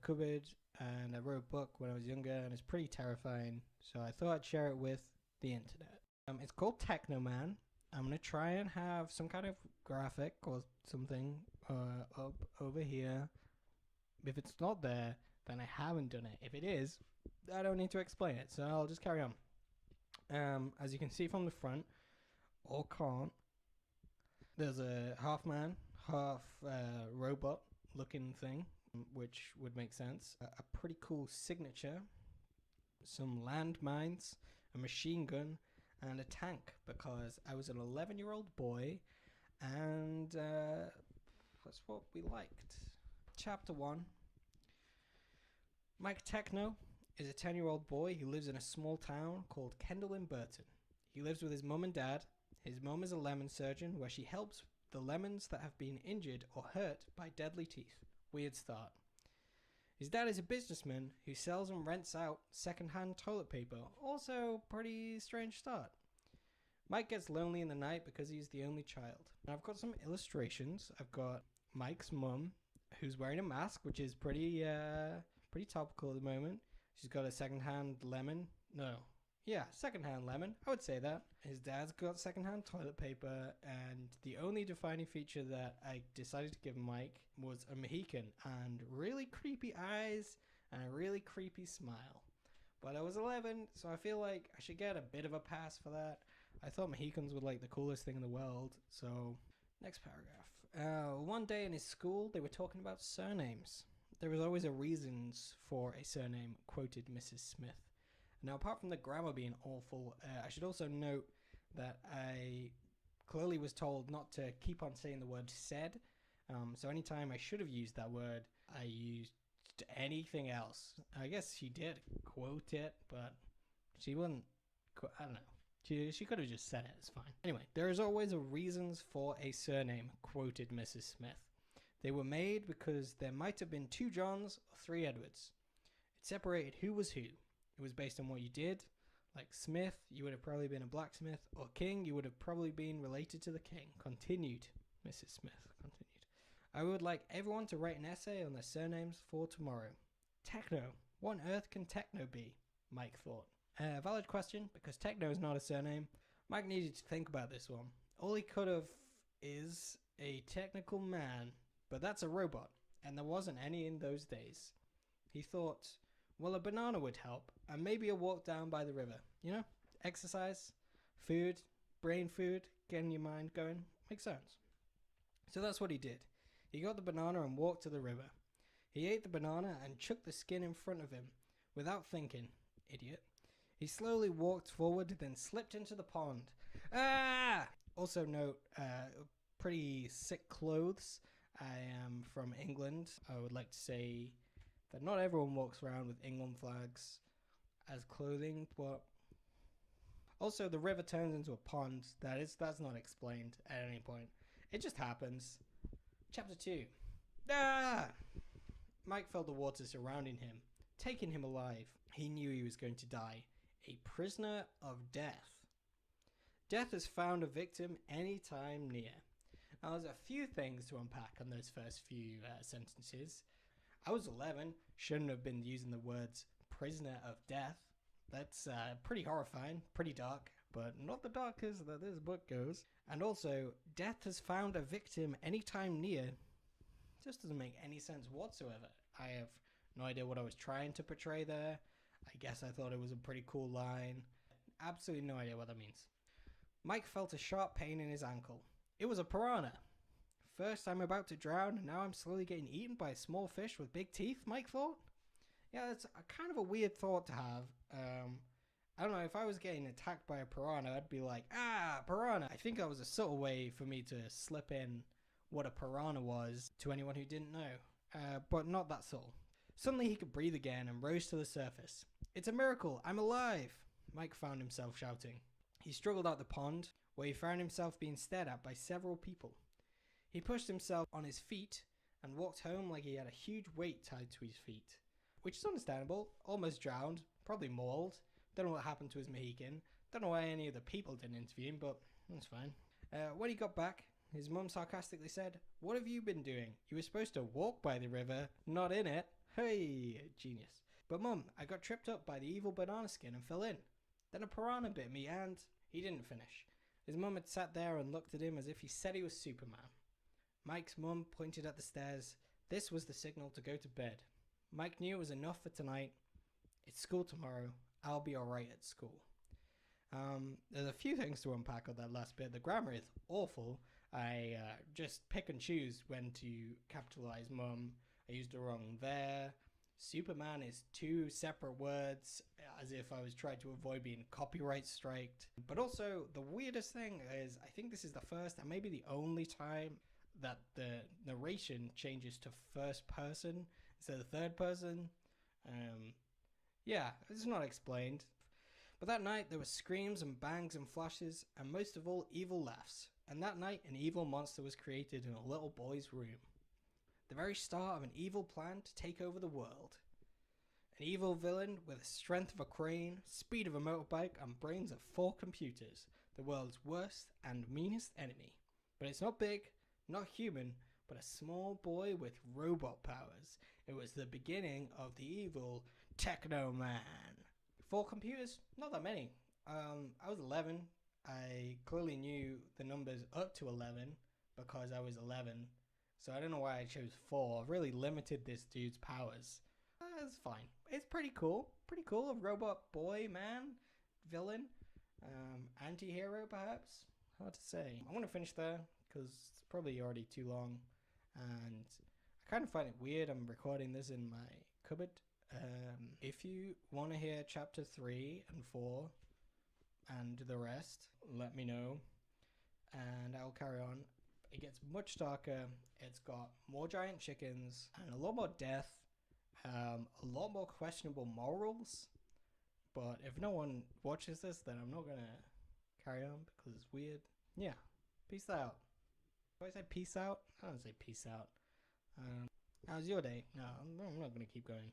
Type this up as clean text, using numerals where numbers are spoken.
cupboard and I wrote a book when I was younger, and it's pretty terrifying. So I thought I'd share it with the internet. It's called Tecno Man. I'm gonna try and have some kind of graphic or something up over here. If it's not there, then I haven't done it. If it is, I don't need to explain it, so I'll just carry on. As you can see from the front, or can't, there's a half man, half robot looking thing, which would make sense. A pretty cool signature, some landmines, a machine gun, and a tank, because I was an 11-year-old boy, and that's what we liked. Chapter 1. Mike Tecno is a 10-year-old boy who lives in a small town called Kendall in Burton. He lives with his mum and dad. His mum is a lemon surgeon where she helps the lemons that have been injured or hurt by deadly teeth. Weird start. His dad is a businessman who sells and rents out second-hand toilet paper. Also, pretty strange start. Mike gets lonely in the night because he's the only child. Now, I've got some illustrations. I've got Mike's mum, who's wearing a mask, which is pretty topical at the moment. She's got a second-hand lemon. Second-hand lemon. I would say that. His dad's got second-hand toilet paper, and the only defining feature that I decided to give Mike was a Mohican and really creepy eyes and a really creepy smile. But I was 11, so I feel like I should get a bit of a pass for that. I thought Mohicans were like the coolest thing in the world. So, next paragraph. One day in his school, they were talking about surnames. There was always a reasons for a surname, quoted Mrs. Smith. Now, apart from the grammar being awful, I should also note that I clearly was told not to keep on saying the word said. So anytime I should have used that word, I used anything else. I guess she did quote it, but she wouldn't. I don't know. She could have just said it. It's fine. Anyway, there is always a reasons for a surname, quoted Mrs. Smith. They were made because there might have been 2 Johns or 3 Edwards. It separated who was who. It was based on what you did. Like Smith, you would have probably been a blacksmith, or King, you would have probably been related to the king. Continued. Mrs. Smith continued. I would like everyone to write an essay on their surnames for tomorrow. Tecno. What on earth can Tecno be? Mike thought. Valid question, because Tecno is not a surname. Mike needed to think about this one. All he could have is a technical man, but that's a robot, and there wasn't any in those days. He thought, well, a banana would help, and maybe a walk down by the river. You know, exercise, food, brain food, getting your mind going. Makes sense. So that's what he did. He got the banana and walked to the river. He ate the banana and chucked the skin in front of him, without thinking. Idiot. He slowly walked forward, then slipped into the pond. Ah! Also note, pretty sick clothes. I am from England. I would like to say that not everyone walks around with England flags as clothing, but also the river turns into a pond. That's not explained at any point. It just happens. Chapter 2. Ah! Mike felt the water surrounding him, taking him alive. He knew he was going to die. A prisoner of death. Death has found a victim anytime near. Now, there's a few things to unpack on those first few sentences. I was 11, shouldn't have been using the words prisoner of death. That's pretty horrifying, pretty dark, but not the darkest that this book goes. And also, death has found a victim anytime near. Just doesn't make any sense whatsoever. I have no idea what I was trying to portray there. I guess I thought it was a pretty cool line. Absolutely no idea what that means. Mike felt a sharp pain in his ankle. It was a piranha. First I'm about to drown, and now I'm slowly getting eaten by a small fish with big teeth, Mike thought. Yeah, that's a kind of a weird thought to have. I don't know, if I was getting attacked by a piranha, I'd be like, piranha. I think that was a subtle way for me to slip in what a piranha was to anyone who didn't know. But not that subtle. Suddenly he could breathe again and rose to the surface. It's a miracle, I'm alive, Mike found himself shouting. He struggled out the pond, where he found himself being stared at by several people. He pushed himself on his feet and walked home like he had a huge weight tied to his feet. Which is understandable. Almost drowned, probably mauled. Don't know what happened to his Mohican. Don't know why any of the people didn't interview him, but that's fine. When he got back, his mum sarcastically said, "What have you been doing? You were supposed to walk by the river, not in it." Hey, genius. But Mum, I got tripped up by the evil banana skin and fell in. Then a piranha bit me and he didn't finish. His mum had sat there and looked at him as if he said he was Superman. Mike's mum pointed at the stairs. This was the signal to go to bed. Mike knew it was enough for tonight. It's school tomorrow. I'll be alright at school. There's a few things to unpack on that last bit. The grammar is awful. I just pick and choose when to capitalize mum. I used the wrong there. Superman is two separate words, as if I was trying to avoid being copyright striked. But also, the weirdest thing is, I think this is the first and maybe the only time that the narration changes to first person instead of third person. Yeah, it's not explained. But that night there were screams and bangs and flashes, and most of all, evil laughs. And that night, an evil monster was created in a little boy's room. The very start of an evil plan to take over the world. An evil villain with the strength of a crane, speed of a motorbike, and brains of 4 computers. The world's worst and meanest enemy. But it's not big, not human, but a small boy with robot powers. It was the beginning of the evil Tecno Man. 4 computers? Not that many. I was 11. I clearly knew the numbers up to 11 because I was 11. So I don't know why I chose 4. I've really limited this dude's powers. It's fine. It's pretty cool. Pretty cool. A robot boy, man, villain, anti-hero perhaps. Hard to say. I'm going to finish there because it's probably already too long. And I kind of find it weird I'm recording this in my cupboard. If you want to hear chapter 3 and 4 and the rest, let me know. And I'll carry on. It gets much darker. It's got more giant chickens and a lot more death, a lot more questionable morals. But if no one watches this, then I'm not gonna carry on because it's weird. Yeah, peace out. Do I say peace out? I don't say peace out. How's your day? No, I'm not gonna keep going.